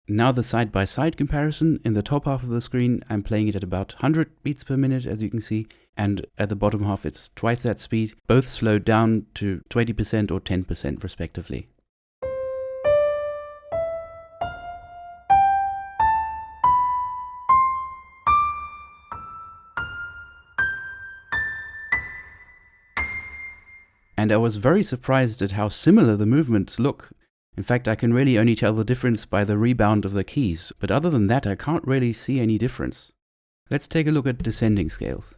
Now the side-by-side comparison. In the top half of the screen, I'm playing it at about 100 beats per minute, as you can see, and at the bottom half it's twice that speed, both slowed down to 20% or 10% respectively. And I was very surprised at how similar the movements look. In fact, I can really only tell the difference by the rebound of the keys, but other than that I can't really see any difference. Let's take a look at descending scales.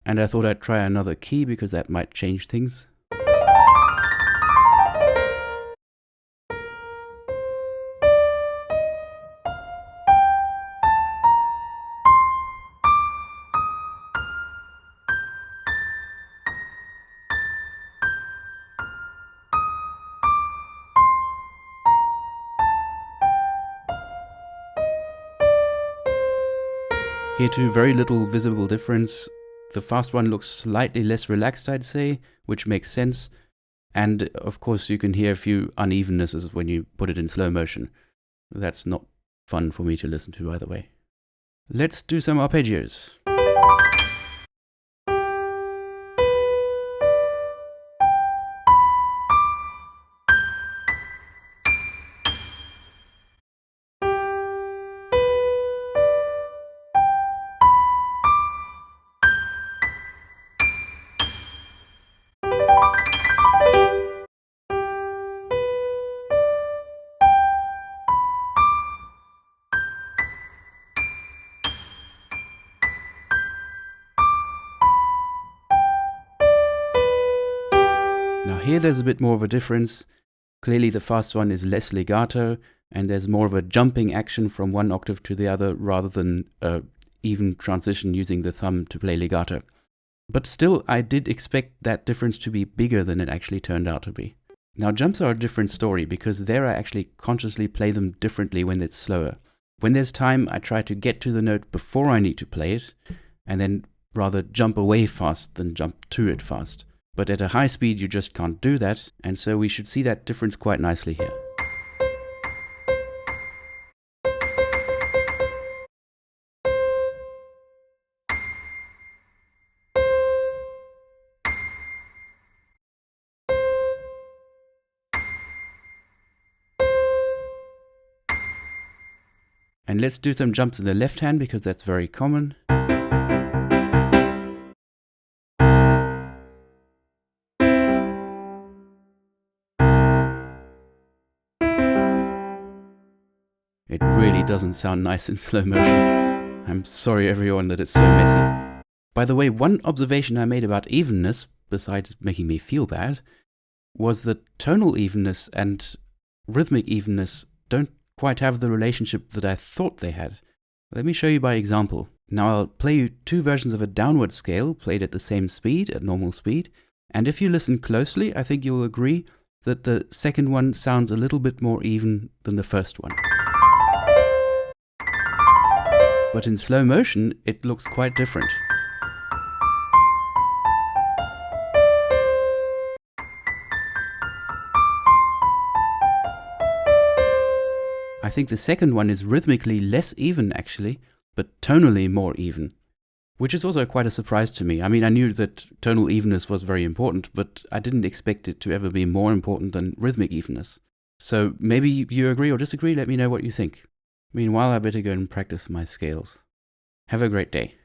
And I thought I'd try another key because that might change things. Here too, very little visible difference. The fast one looks slightly less relaxed, I'd say, which makes sense. And of course you can hear a few unevennesses when you put it in slow motion. That's not fun for me to listen to either way. Let's do some arpeggios. Now here there's a bit more of a difference. Clearly the fast one is less legato, and there's more of a jumping action from one octave to the other rather than an even transition using the thumb to play legato. But still, I did expect that difference to be bigger than it actually turned out to be. Now jumps are a different story, because there I actually consciously play them differently when it's slower. When there's time, I try to get to the note before I need to play it, and then rather jump away fast than jump to it fast. But at a high speed you just can't do that, and so we should see that difference quite nicely here. And let's do some jumps in the left hand because that's very common. It really doesn't sound nice in slow motion. I'm sorry everyone that it's so messy. By the way, one observation I made about evenness, besides making me feel bad, was that tonal evenness and rhythmic evenness don't quite have the relationship that I thought they had. Let me show you by example. Now I'll play you two versions of a downward scale played at the same speed, at normal speed, and if you listen closely, I think you'll agree that the second one sounds a little bit more even than the first one. But in slow motion, it looks quite different. I think the second one is rhythmically less even actually, but tonally more even. Which is also quite a surprise to me. I mean, I knew that tonal evenness was very important, but I didn't expect it to ever be more important than rhythmic evenness. So maybe you agree or disagree, let me know what you think. Meanwhile, I better go and practice my scales. Have a great day.